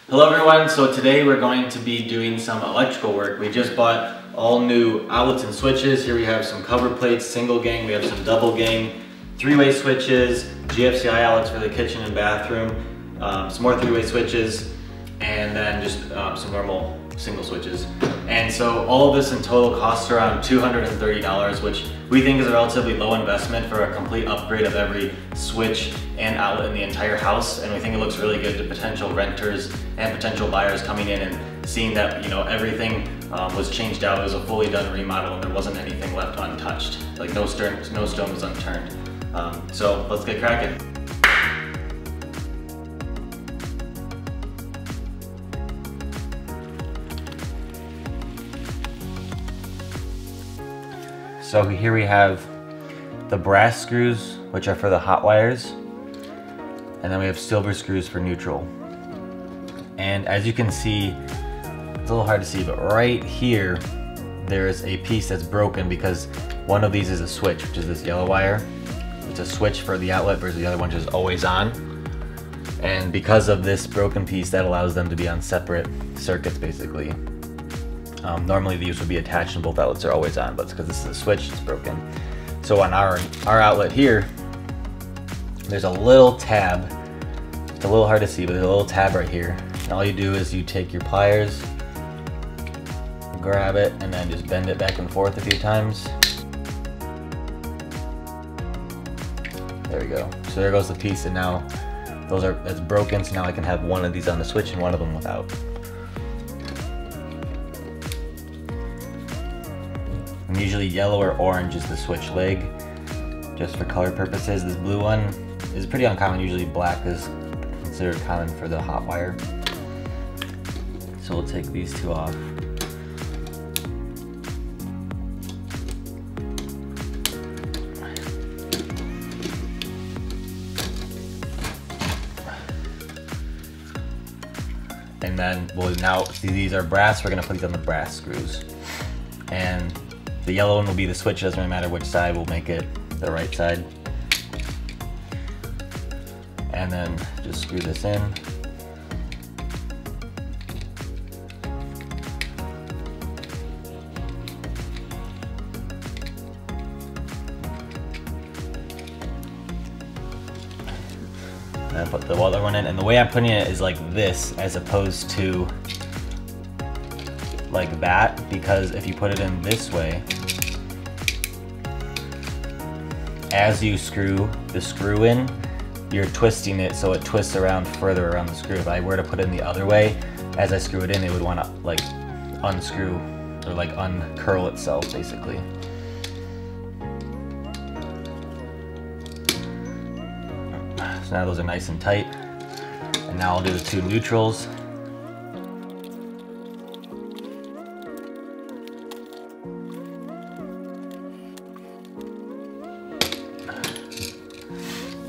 Hello everyone, so today we're going to be doing some electrical work. We just bought all new outlets and switches. Here we have some cover plates, single gang, we have some double gang, three-way switches, GFCI outlets for the kitchen and bathroom, some more three-way switches, and then just some normal single switches. And so all of this in total costs around $230, which we think is a relatively low investment for a complete upgrade of every switch and outlet in the entire house. And we think it looks really good to potential renters and potential buyers coming in and seeing that, you know, everything was changed out. It was a fully done remodel and there wasn't anything left untouched. Like no stone was unturned. So let's get cracking. So here we have the brass screws, which are for the hot wires, and then we have silver screws for neutral. And as you can see, it's a little hard to see, but right here, there's a piece that's broken because one of these is a switch, which is this yellow wire. It's a switch for the outlet versus the other one, which is always on. And because of this broken piece, that allows them to be on separate circuits, basically. Normally these would be attached and both outlets are always on, but it's because this is a switch, it's broken. So on our outlet here, there's a little tab. It's a little hard to see, but there's a little tab right here. And all you do is you take your pliers, grab it, and then just bend it back and forth a few times. There we go. So there goes the piece, and now that's broken, so now I can have one of these on the switch and one of them without. And usually yellow or orange is the switch leg, just for color purposes. This blue one is pretty uncommon. Usually black is considered common for the hot wire. So we'll take these two off. And then we'll now see these are brass. We're gonna put these on the brass screws. And the yellow one will be the switch. It doesn't really matter which side, we'll make it the right side. And then just screw this in. And put the other one in. And the way I'm putting it is like this, as opposed to like that, because if you put it in this way, as you screw the screw in, you're twisting it so it twists around further around the screw. If I were to put it in the other way, as I screw it in, it would want to like unscrew or like uncurl itself, basically. So now those are nice and tight. And now I'll do the two neutrals.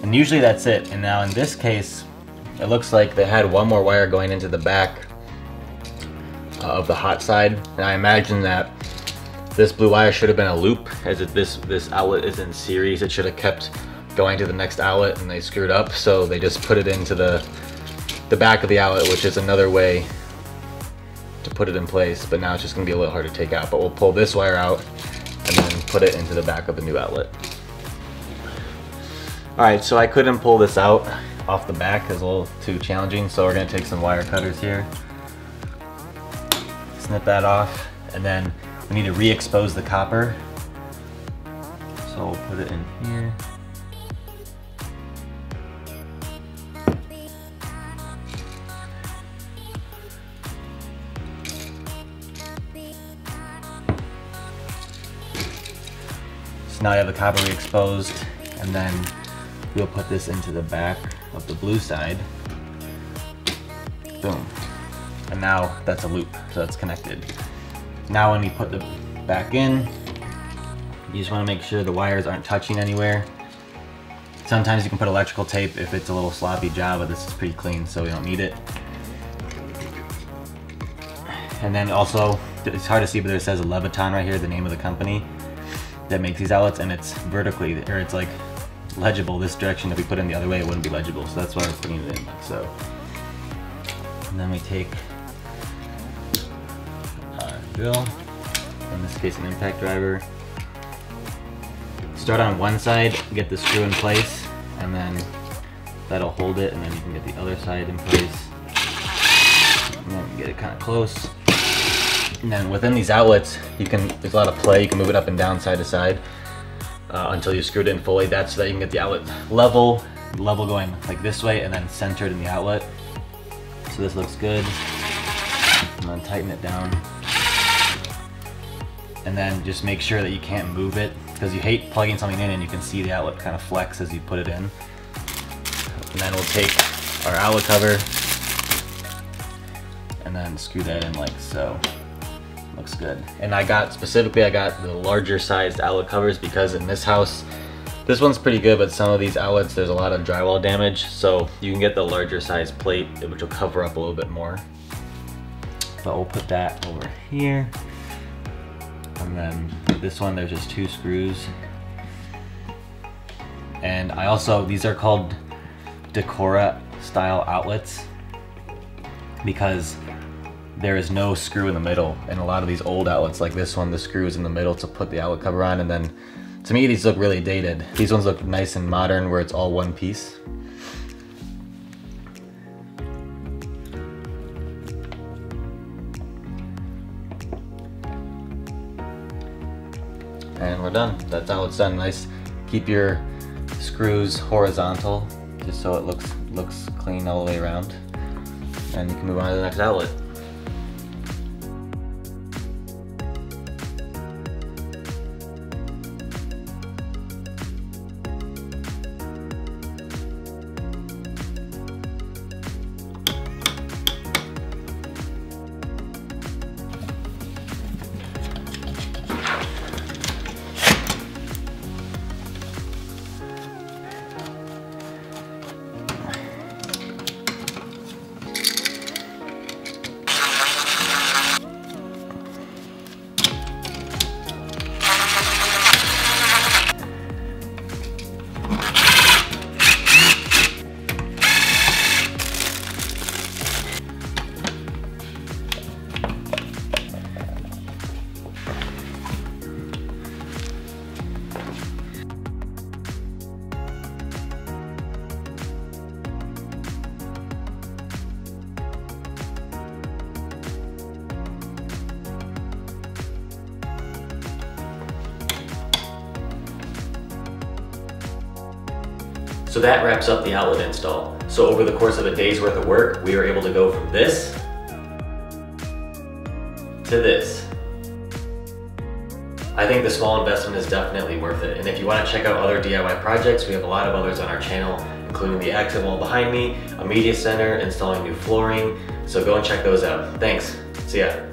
And usually that's it. And now in this case, it looks like they had one more wire going into the back of the hot side. And I imagine that this blue wire should have been a loop, as if this outlet is in series. It should have kept going to the next outlet, and they screwed up. So they just put it into the back of the outlet, which is another way to put it in place. But now it's just gonna be a little hard to take out. But we'll pull this wire out and then put it into the back of the new outlet. Alright, so I couldn't pull this out off the back, it's a little too challenging, so we're going to take some wire cutters here, snip that off, and then we need to re-expose the copper. So we'll put it in here. So now I have the copper re-exposed, and then we'll put this into the back of the blue side. Boom. And now that's a loop, so that's connected. Now when we put the back in, you just want to make sure the wires aren't touching anywhere. Sometimes you can put electrical tape if it's a little sloppy job, but this is pretty clean, so we don't need it. And then also, it's hard to see, but it says Leviton right here, the name of the company that makes these outlets, and it's vertically, or it's like legible this direction. If we put it in the other way, it wouldn't be legible, so that's why we're putting it in like so. And then we take our drill, in this case an impact driver. Start on one side, get the screw in place, and then that'll hold it, and then you can get the other side in place. And then get it kind of close. And then within these outlets, there's a lot of play. You can move it up and down, side to side, until you screw it in fully. That's so that you can get the outlet level going like this way, and then centered in the outlet. So this looks good. And then tighten it down. And then just make sure that you can't move it, because you hate plugging something in and you can see the outlet kind of flex as you put it in. And then we'll take our outlet cover and then screw that in like so. Looks good. And I got the larger sized outlet covers because in this house, this one's pretty good, but some of these outlets, there's a lot of drywall damage. So you can get the larger size plate, which will cover up a little bit more. But we'll put that over here. And then this one, there's just 2 screws. And these are called decora style outlets because there is no screw in the middle. And a lot of these old outlets like this one, the screw is in the middle to put the outlet cover on. And then to me, these look really dated. These ones look nice and modern where it's all one piece. And we're done. That's how it's done. Nice. Keep your screws horizontal, just so it looks clean all the way around. And you can move on to the next outlet. So that wraps up the outlet install. So over the course of a day's worth of work, we were able to go from this to this. I think the small investment is definitely worth it. And if you want to check out other DIY projects, we have a lot of others on our channel, including the accent wall behind me, a media center, installing new flooring. So go and check those out. Thanks. See ya.